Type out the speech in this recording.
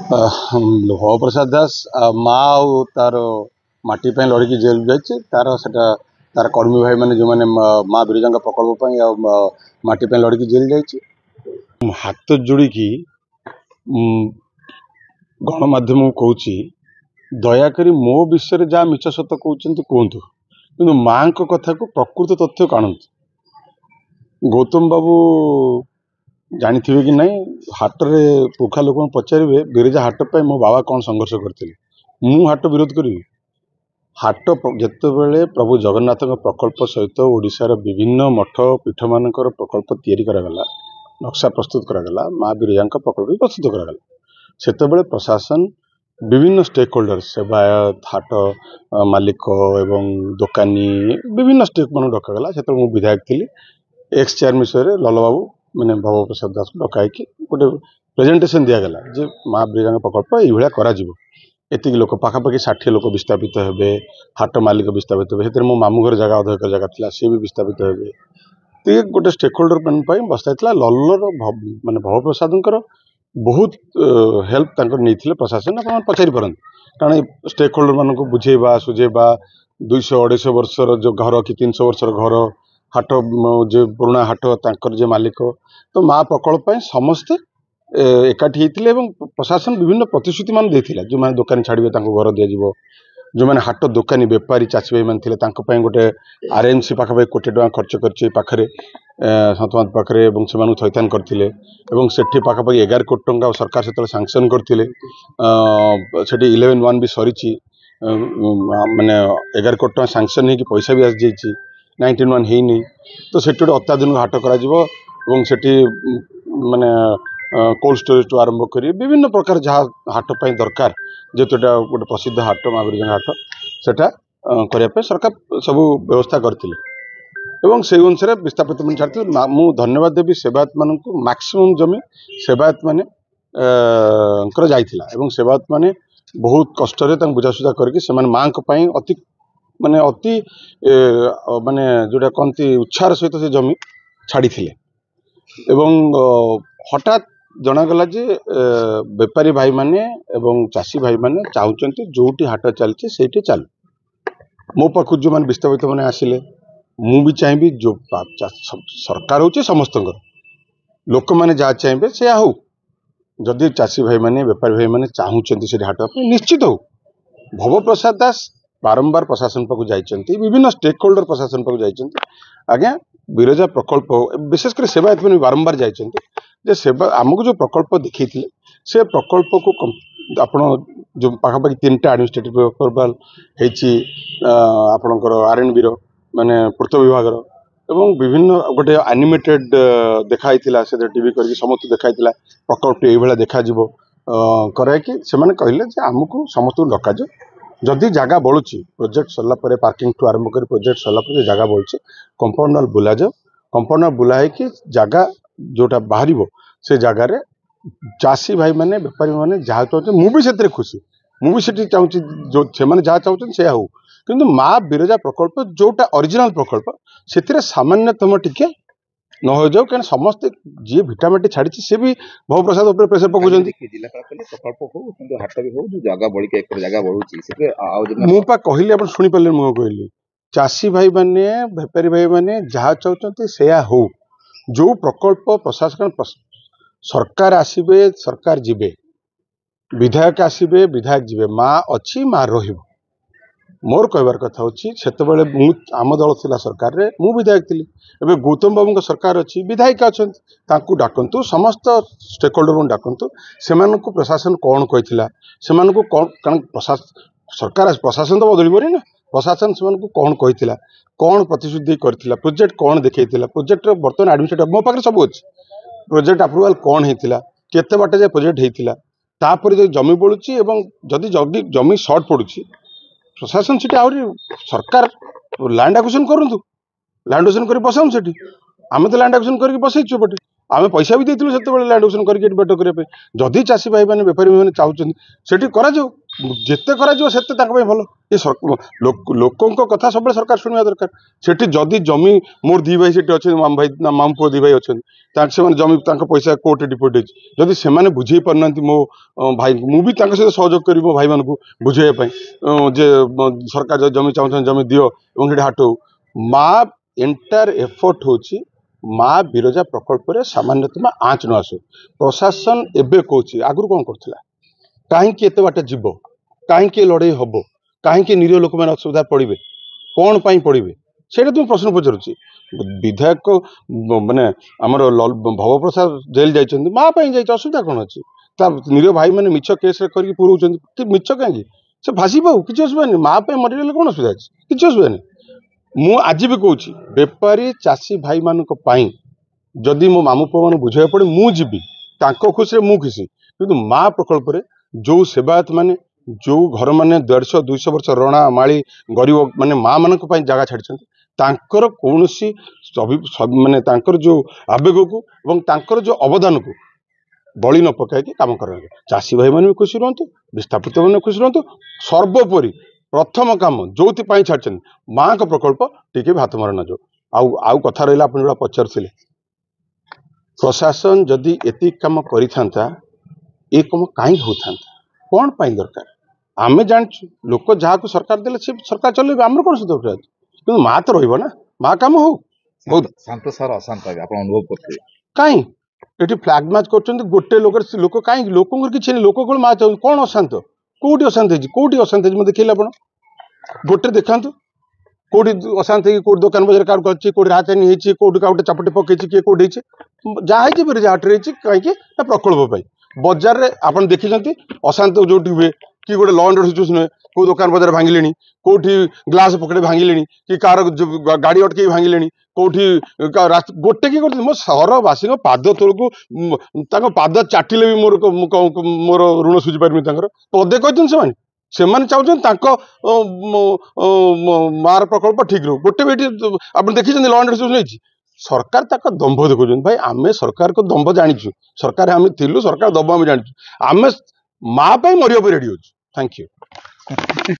ଲୌହ ପ୍ରସାଦ ଦାସ ମା ଆଉ ତାର ମାଟି ପାଇଁ ଲଢ଼ିକି ଜେଲ୍ ଯାଇଛି। ତାର କର୍ମୀ ଭାଇମାନେ ଯେଉଁମାନେ ମା ବିରଜାଙ୍କ ପ୍ରକଳ୍ପ ପାଇଁ ଆଉ ମାଟି ପାଇଁ ଲଢ଼ିକି ଜେଲ୍ ଯାଇଛି। ହାତ ଯୋଡ଼ିକି ଗଣମାଧ୍ୟମକୁ କହୁଛି, ଦୟାକରି ମୋ ବିଷୟରେ ଯାହା ମିଛ ସତ କହୁଛନ୍ତି କୁହନ୍ତୁ, କିନ୍ତୁ ମାଙ୍କ କଥାକୁ ପ୍ରକୃତ ତଥ୍ୟ ଆଣନ୍ତୁ। ଗୌତମ ବାବୁ ଜାଣିଥିବେ କି ନାହିଁ, ହାଟରେ ପୁଖା ଲୋକଙ୍କୁ ପଚାରିବେ ବିରଜା ହାଟ ପାଇଁ ମୋ ବାବା କ'ଣ ସଂଘର୍ଷ କରିଥିଲେ। ମୁଁ ହାଟ ବିରୋଧ କରିବି? ହାଟ ଯେତେବେଳେ ପ୍ରଭୁ ଜଗନ୍ନାଥଙ୍କ ପ୍ରକଳ୍ପ ସହିତ ଓଡ଼ିଶାର ବିଭିନ୍ନ ମଠ ପୀଠମାନଙ୍କର ପ୍ରକଳ୍ପ ତିଆରି କରାଗଲା, ନକ୍ସା ପ୍ରସ୍ତୁତ କରାଗଲା, ମା ବିରଜାଙ୍କ ପ୍ରକଳ୍ପ ପ୍ରସ୍ତୁତ କରାଗଲା, ସେତେବେଳେ ପ୍ରଶାସନ ବିଭିନ୍ନ ଷ୍ଟେକ୍ ହୋଲ୍ଡର, ସେବାୟତ, ହାଟ ମାଲିକ ଏବଂ ଦୋକାନୀ ବିଭିନ୍ନ ଷ୍ଟେକ୍ ମାନଙ୍କୁ ଡକାଗଲା। ସେତେବେଳେ ମୁଁ ବିଧାୟକ ଥିଲି। ଏକ୍ସ ଚେୟାର ବିଷୟରେ ଲଲବାବୁ ମାନେ ଭବ ପ୍ରସାଦ ଦାସକୁ ଡକାଇକି ଗୋଟେ ପ୍ରେଜେଣ୍ଟେସନ ଦିଆଗଲା ଯେ ମା ବିରଜାଙ୍କ ପ୍ରକଳ୍ପ ଏଇଭଳିଆ କରାଯିବ। ଏତିକି ଲୋକ ପାଖାପାଖି 60 ଲୋକ ବିସ୍ଥାପିତ ହେବେ, ହାଟ ମାଲିକ ବିସ୍ଥାପିତ ହେବେ। ସେଥିରେ ମୋ ମାମୁଁ ଘର ଜାଗା 1 ଏକର ଜାଗା ଥିଲା, ସିଏ ବି ବିସ୍ଥାପିତ ହେବେ। ଗୋଟେ ଷ୍ଟେକ୍ ହୋଲ୍ଡର ପାଇଁ ବସ୍ତା ହେଇଥିଲା। ଲଲର ମାନେ ଭବ ପ୍ରସାଦଙ୍କର ବହୁତ ହେଲ୍ପ ତାଙ୍କର ନେଇଥିଲେ ପ୍ରଶାସନ। ଆପଣ ପଚାରି ପାରନ୍ତି, କାରଣ ଷ୍ଟେକ୍ ହୋଲ୍ଡର ମାନଙ୍କୁ ବୁଝେଇବା ସୁଝେଇବା, 200-250 ବର୍ଷର ଯେଉଁ ଘର କି 300 ବର୍ଷର ଘର, ହାଟ ଯେ ପୁରୁଣା ହାଟ ତାଙ୍କର ଯେ ମାଲିକ, ତ ମା ପ୍ରକଳ୍ପ ପାଇଁ ସମସ୍ତେ ଏକାଠି ହେଇଥିଲେ ଏବଂ ପ୍ରଶାସନ ବିଭିନ୍ନ ପ୍ରତିଶ୍ରୁତି ମାନ ଦେଇଥିଲା। ଯେଉଁମାନେ ଦୋକାନୀ ଛାଡ଼ିବେ ତାଙ୍କୁ ଘର ଦିଆଯିବ, ଯେଉଁମାନେ ହାଟ ଦୋକାନୀ ବେପାରୀ ଚାଷୀ ଭାଇମାନେ ଥିଲେ ତାଙ୍କ ପାଇଁ ଗୋଟେ RMC ପାଖାପାଖି 1 କୋଟି ଟଙ୍କା ଖର୍ଚ୍ଚ କରିଛି ପାଖରେ ସନ୍ତମାତ ପାଖରେ, ଏବଂ ସେମାନଙ୍କୁ ଥଇଥାନ କରିଥିଲେ। ଏବଂ ସେଠି ପାଖାପାଖି 11 କୋଟି ଟଙ୍କା ସରକାର ସେତେବେଳେ ସାଂସନ୍ କରିଥିଲେ। ସେଠି 11-1 ବି ସରିଛି, ମାନେ 11 କୋଟି ଟଙ୍କା ସାଂସନ୍ ହେଇକି ପଇସା ବି ଆସିଯାଇଛି, 19-1 ହେଇନି। ତ ସେଠି ଗୋଟେ ଅତ୍ୟାଧୁନିକ ହାଟ କରାଯିବ ଏବଂ ସେଠି ମାନେ କୋଲ୍ଡ ଷ୍ଟୋରେଜଠୁ ଆରମ୍ଭ କରି ବିଭିନ୍ନ ପ୍ରକାର ଯାହା ହାଟ ପାଇଁ ଦରକାର, ଯେହେତୁ ଏଟା ଗୋଟେ ପ୍ରସିଦ୍ଧ ହାଟ ମା ବିରଜାଙ୍କ ହାଟ, ସେଟା କରିବା ପାଇଁ ସରକାର ସବୁ ବ୍ୟବସ୍ଥା କରିଥିଲେ ଏବଂ ସେଇ ଅନୁସାରେ ବିସ୍ଥାପିତ ମାନେ ଛାଡ଼ିଥିଲେ। ମୁଁ ଧନ୍ୟବାଦ ଦେବି ସେବାୟତ ମାନଙ୍କୁ। ମ୍ୟାକ୍ସିମମ୍ ଜମି ସେବାୟତ ମାନେ ଯାଇଥିଲା ଏବଂ ସେବାୟତ ମାନେ ବହୁତ କଷ୍ଟରେ ତାଙ୍କୁ ବୁଝାସୁଝା କରିକି ସେମାନେ ମାଙ୍କ ପାଇଁ ଅତି ମାନେ ଯୋଉଟା କହନ୍ତି ଉତ୍ସାହର ସହିତ ସେ ଜମି ଛାଡ଼ିଥିଲେ। ଏବଂ ହଠାତ୍ ଜଣାଗଲା ଯେ ବେପାରୀ ଭାଇମାନେ ଏବଂ ଚାଷୀ ଭାଇମାନେ ଚାହୁଁଛନ୍ତି ଯୋଉଠି ହାଟ ଚାଲିଛି ସେଇଠି ଚାଲୁ। ମୋ ପାଖକୁ ଯେଉଁମାନେ ବିସ୍ଥାପିତ ମାନେ ଆସିଲେ, ମୁଁ ବି ଚାହିଁବି ସରକାର ହେଉଛି ସମସ୍ତଙ୍କର, ଲୋକମାନେ ଯାହା ଚାହିଁବେ ସେୟା ହଉ। ଯଦି ଚାଷୀ ଭାଇମାନେ ବେପାରୀ ଭାଇମାନେ ଚାହୁଁଛନ୍ତି ସେଠି ହାଟ ପାଇଁ, ନିଶ୍ଚିତ ହଉ। ଭବ ପ୍ରସାଦ ଦାସ ବାରମ୍ବାର ପ୍ରଶାସନ ପାଖକୁ ଯାଇଛନ୍ତି, ବିଭିନ୍ନ ଷ୍ଟେକ୍ ହୋଲ୍ଡର ପ୍ରଶାସନ ପାଖକୁ ଯାଇଛନ୍ତି। ଆଜ୍ଞା, ବିରଜା ପ୍ରକଳ୍ପ ବିଶେଷ କରି ସେବାୟତ ମାନେ ବାରମ୍ବାର ଯାଇଛନ୍ତି ଯେ ଆମକୁ ଯେଉଁ ପ୍ରକଳ୍ପ ଦେଖେଇଥିଲେ ସେ ପ୍ରକଳ୍ପକୁ ଆପଣ ଯେଉଁ ପାଖାପାଖି 3ଟା ଆଡମିନିଷ୍ଟ୍ରେଟିଭ ଆପ୍ରୁଭାଲ ହେଇଛି, ଆପଣଙ୍କର RNBର ମାନେ ପୂର୍ତ୍ତ ବିଭାଗର, ଏବଂ ବିଭିନ୍ନ ଗୋଟେ ଆନିମେଟେଡ ଦେଖା ହେଇଥିଲା, ସେଥିରେ ଟିଭି କରିକି ସମସ୍ତଙ୍କୁ ଦେଖା ହେଇଥିଲା ପ୍ରକଳ୍ପ ଏଇଭଳିଆ ଦେଖାଯିବ କରାଇକି। ସେମାନେ କହିଲେ ଯେ ଆମକୁ ସମସ୍ତଙ୍କୁ ଡକାଯିବ, ଯଦି ଜାଗା ବଳୁଛି ପ୍ରୋଜେକ୍ଟ ସରିଲା ପରେ, ପାର୍କିଂଠୁ ଆରମ୍ଭ କରି ପ୍ରୋଜେକ୍ଟ ସରିଲା ପରେ ଜାଗା ବଳୁଛି କମ୍ପାଉଣ୍ଡ ୱାଲ୍ ବୁଲାଯାଉ। କମ୍ପାଉଣ୍ଡ ୱାଲ୍ ବୁଲା ହେଇକି ଜାଗା ଯୋଉଟା ବାହାରିବ ସେ ଜାଗାରେ ଚାଷୀ ଭାଇମାନେ ବେପାରୀ ମାନେ ଯାହା ଚାହୁଁଛନ୍ତି, ମୁଁ ବି ସେଥିରେ ଖୁସି, ମୁଁ ବି ସେଠି ଚାହୁଁଛି ସେମାନେ ଯାହା ଚାହୁଁଛନ୍ତି ସେୟା ହଉ। କିନ୍ତୁ ମା ବିରଜା ପ୍ରକଳ୍ପ ଯୋଉଟା ଅରିଜିନାଲ ପ୍ରକଳ୍ପ, ସେଥିରେ ସାମାନ୍ୟତମ ଟିକେ ନ ହୋଇଯାଉ, କାରଣ ସମସ୍ତେ ଯିଏ ଭିଟାମାଟି ଛାଡ଼ିଛି ସେ ବି ଭବ ପ୍ରସାଦ ଉପରେ ପ୍ରେସର ପକାଉଛନ୍ତି। ମୁଁ ପା କହିଲି, ଆପଣ ଶୁଣିପାରିଲେ? ମୁଁ କହିଲି ଚାଷୀ ଭାଇମାନେ ବେପାରୀ ଭାଇମାନେ ଯାହା ଚାହୁଁଛନ୍ତି ସେୟା ହଉ। ଯୋଉ ପ୍ରକଳ୍ପ ପ୍ରଶାସନ ସରକାର ଆସିବେ ସରକାର ଯିବେ, ବିଧାୟକ ଆସିବେ ବିଧାୟକ ଯିବେ, ମା ଅଛି ମା ରହିବ। ମୋର କହିବାର କଥା ହେଉଛି, ସେତେବେଳେ ଆମ ଦଳ ଥିଲା ସରକାରରେ, ମୁଁ ବିଧାୟକ ଥିଲି। ଏବେ ଗୌତମ ବାବୁଙ୍କ ସରକାର ଅଛି, ବିଧାୟିକା ଅଛନ୍ତି, ତାଙ୍କୁ ଡାକନ୍ତୁ, ସମସ୍ତ ଷ୍ଟେକ୍ ହୋଲ୍ଡରଙ୍କୁ ଡାକନ୍ତୁ। ସେମାନଙ୍କୁ ପ୍ରଶାସନ କ'ଣ କହିଥିଲା, ସେମାନଙ୍କୁ କ'ଣ, କାରଣ ସରକାର ପ୍ରଶାସନ ତ ବଦଳିବନି ନା, ପ୍ରଶାସନ ସେମାନଙ୍କୁ କ'ଣ କହିଥିଲା, କ'ଣ ପ୍ରତିଶ୍ରୁତି କରିଥିଲା, ପ୍ରୋଜେକ୍ଟ କ'ଣ ଦେଖେଇଥିଲା, ପ୍ରୋଜେକ୍ଟର ବର୍ତ୍ତମାନ ଆଡମିନିଷ୍ଟ୍ରେଟିଭ ମୋ ପାଖରେ ସବୁ ଅଛି। ପ୍ରୋଜେକ୍ଟ ଆପ୍ରୁଭାଲ କ'ଣ ହେଇଥିଲା, କେତେ ବାଟ ଯାଏ ପ୍ରୋଜେକ୍ଟ ହେଇଥିଲା, ତାପରେ ଯଦି ଜମି ବଳୁଛି ଏବଂ ଯଦି ଜମି ସର୍ଟ ପଡୁଛି, ପ୍ରଶାସନ ସେଠି ଆହୁରି ସରକାର ଲ୍ୟାଣ୍ଡ ଆକ୍ୱିଜିସନ କରନ୍ତୁ, ଲ୍ୟାଣ୍ଡ ଆକ୍ୱିଜିସନ କରି ବସାନ୍ତୁ ସେଠି। ଆମେ ତ ଲ୍ୟାଣ୍ଡ ଆକ୍ୱିଜିସନ କରିକି ବସେଇଛୁ ଏପଟେ, ଆମେ ପଇସା ବି ଦେଇଥିଲୁ ସେତେବେଳେ ଲ୍ୟାଣ୍ଡ ଆକ୍ୱିଜିସନ କରିକି ଏଠି ବେଟ କରିବା ପାଇଁ। ଯଦି ଚାଷୀ ଭାଇମାନେ ବେପାରୀ ଭାଇମାନେ ଚାହୁଁଛନ୍ତି ସେଠି କରାଯାଉ। ଯେତେ କରାଯିବ ସେତେ ତାଙ୍କ ପାଇଁ ଭଲ। ଏ ଲୋକଙ୍କ କଥା ସବୁବେଳେ ସରକାର ଶୁଣିବା ଦରକାର। ସେଠି ଯଦି ଜମି ମୋର ଦି ଭାଇ ସେଠି ଅଛନ୍ତି, ମାମୁ ଭାଇ ନା ମାମୁ ପୁଅ ଦି ଭାଇ ଅଛନ୍ତି, ସେମାନେ ଜମି ତାଙ୍କ ପଇସା କୋର୍ଟରେ ଡିପୋଜିଟ୍ ହେଇଛି, ଯଦି ସେମାନେ ବୁଝେଇ ପାରୁନାହାନ୍ତି ମୋ ଭାଇଙ୍କୁ, ମୁଁ ବି ତାଙ୍କ ସହିତ ସହଯୋଗ କରିବି ମୋ ଭାଇମାନଙ୍କୁ ବୁଝେଇବା ପାଇଁ ଯେ ସରକାର ଯଦି ଜମି ଚାହୁଁଛନ୍ତି ଜମି ଦିଅ ଏବଂ ସେଠି ହାଟ ହଉ। ମା ଏଣ୍ଟାୟାର ଏଫର୍ଟ ହେଉଛି ମା ବିରଜା ପ୍ରକଳ୍ପରେ ସାମାନ୍ୟତମ ଆଞ୍ଚ ନ ଆସୁ। ପ୍ରଶାସନ ଏବେ କହୁଛି, ଆଗରୁ କ'ଣ କରୁଥିଲା, କାହିଁକି ଏତେ ବାଟ ଯିବ, କାହିଁକି ଲଢ଼େଇ ହବ, କାହିଁକି ନିରୀହ ଲୋକମାନେ ଅସୁବିଧା ପଡ଼ିବେ, କ'ଣ ପାଇଁ ପଡ଼ିବେ, ସେଇଟା ତୁମେ ପ୍ରଶ୍ନ ପଚାରୁଛି। ବିଧାୟକ ମାନେ ଆମର ଭବପ୍ରସାଦ ଜେଲ୍ ଯାଇଛନ୍ତି, ମା ପାଇଁ ଯାଇଛି, ଅସୁବିଧା କ'ଣ ଅଛି? ତା ନିରୀହ ଭାଇମାନେ ମିଛ କେସ୍ରେ କରିକି ପୁରଉଛନ୍ତି, କି ମିଛ କାହିଁକି, ସେ ଭାସି ପାଉ, କିଛି ଅସୁବିଧା ନାହିଁ। ମା ପାଇଁ ମରିଗଲେ କ'ଣ ଅସୁବିଧା ଅଛି, କିଛି ଅସୁବିଧା ନାହିଁ। ମୁଁ ଆଜି ବି କହୁଛି, ବେପାରୀ ଚାଷୀ ଭାଇମାନଙ୍କ ପାଇଁ ଯଦି ମୋ ମାମୁ ପୁଅମାନଙ୍କୁ ବୁଝେଇବାକୁ ପଡ଼େ ମୁଁ ଯିବି, ତାଙ୍କ ଖୁସିରେ ମୁଁ ଖୁସି। କିନ୍ତୁ ମା ପ୍ରକଳ୍ପରେ ଯେଉଁ ସେବାୟତ ମାନେ ଯେଉଁ ଘର ମାନେ 150-200 ବର୍ଷ ରଣା ମାଳି ଗରିବ ମାନେ ମା ମାନଙ୍କ ପାଇଁ ଜାଗା ଛାଡ଼ିଛନ୍ତି, ତାଙ୍କର କୌଣସି ମାନେ ତାଙ୍କର ଯେଉଁ ଆବେଗକୁ ଏବଂ ତାଙ୍କର ଯେଉଁ ଅବଦାନକୁ ବଳି ନ ପକାଇକି କାମ କରାଯାଏ। ଚାଷୀ ଭାଇମାନେ ବି ଖୁସି ରୁହନ୍ତୁ, ବିସ୍ଥାପିତ ମାନେ ଖୁସି ରୁହନ୍ତୁ। ସର୍ବୋପରି ପ୍ରଥମ କାମ ଯୋଉଥିପାଇଁ ଛାଡ଼ିଛନ୍ତି ମାଙ୍କ ପ୍ରକଳ୍ପ ଟିକେ ବି ହାତ ମରା ନ ଯାଉ। ଆଉ କଥା ରହିଲା, ଆପଣ ଯୋଉଟା ପଚାରୁଥିଲେ, ପ୍ରଶାସନ ଯଦି ଏତିକି କାମ କରିଥାନ୍ତା ଏ କାମ କାହିଁକି ହେଉଥାନ୍ତା, କ'ଣ ପାଇଁ ଦରକାର? ଆମେ ଜାଣିଛୁ ଲୋକ ଯାହାକୁ ସରକାର ଦେଲେ ସେ ସରକାର ଚଲେଇବେ, ଆମର କ'ଣ ସୁବିଧା ଅଛି? କିନ୍ତୁ ମା ତ ରହିବ ନା, ମା କାମ ହଉ। ବହୁତ ଶାନ୍ତ ସାର୍ ଅଶାନ୍ତ ଆପଣ ଅନୁଭବ କରୁଥିବେ। କାହିଁ ଏଠି ଫ୍ଲାଗ ମାର୍ଚ୍ଚ କରୁଛନ୍ତି ଗୋଟେ ଲୋକ କାହିଁକି? ଲୋକଙ୍କର କିଛି ନାହିଁ, ଲୋକ କ'ଣ ମା ଚାହୁଁଛନ୍ତି? କ'ଣ ଅଶାନ୍ତ, କୋଉଠି ଅଶାନ୍ତ ହେଇଛି, କୋଉଠି ଅଶାନ୍ତ ହେଇଛି ମୁଁ ଦେଖେଇଲେ ଆପଣ ଗୋଟେ ଦେଖାନ୍ତୁ। କୋଉଠି ଅଶାନ୍ତ ହେଇକି କୋଉଠି ଦୋକାନ ବଜାର କାହାକୁ କରିଛି, କୋଉଠି ରାଜଧାନୀ ହେଇଛି, କୋଉଠି କାଉଟେ ଚାପଟି ପକେଇଛି, କିଏ କୋଉଠି ହେଇଛି, ଯାହା ହେଇଛି ବିରଜା ହାଟରେ ହେଇଛି। କାହିଁକି ନା ପ୍ରକଳ୍ପ ପାଇଁ। ବଜାରରେ ଆପଣ ଦେଖିଛନ୍ତି ଅଶାନ୍ତ ଯୋଉଠି ହୁଏ କି ଗୋଟେ ଲ ଆଣ୍ଡ ଅର୍ଡର ସିଚୁଏସନ ହୁଏ, କୋଉ ଦୋକାନ ବଜାର ଭାଙ୍ଗିଲେଣି, କୋଉଠି ଗ୍ଲାସ ପକେଟ ଭାଙ୍ଗିଲେଣି, କି କାହାର ଗାଡି ଅଟକେଇ ଭାଙ୍ଗିଲେଣି, କୋଉଠି ଗୋଟେ କି କରୁଛନ୍ତି। ମୋ ସହରବାସୀଙ୍କ ପାଦ ତଳକୁ ତାଙ୍କ ପାଦ ଚାଟିଲେ ବି ମୋର ଋଣ ସୁଝି ପାରିବି ତାଙ୍କର। ପଦେ କହିଛନ୍ତି ସେମାନେ ଚାହୁଁଛନ୍ତି ତାଙ୍କ ମାର ପ୍ରକଳ୍ପ ଠିକ ରହୁ। ଗୋଟେ ବି ଏଠି ଆପଣ ଦେଖିଛନ୍ତି ଲ ଆଣ୍ଡ ଅର୍ଡର ସିଚୁଏସନ ହେଇଛି। ସରକାର ତାଙ୍କ ଦମ୍ଭ ଦେଖାଉଛନ୍ତି। ଭାଇ ଆମେ ସରକାରଙ୍କ ଦମ୍ଭ ଜାଣିଛୁ, ସରକାର ଆମେ ଥିଲୁ, ସରକାର ଦମ୍ଭ ଆମେ ଜାଣିଛୁ। ଆମେ ମା ପାଇଁ ମରିବା ପାଇଁ ରେଡି ଅଛୁ। Thank you.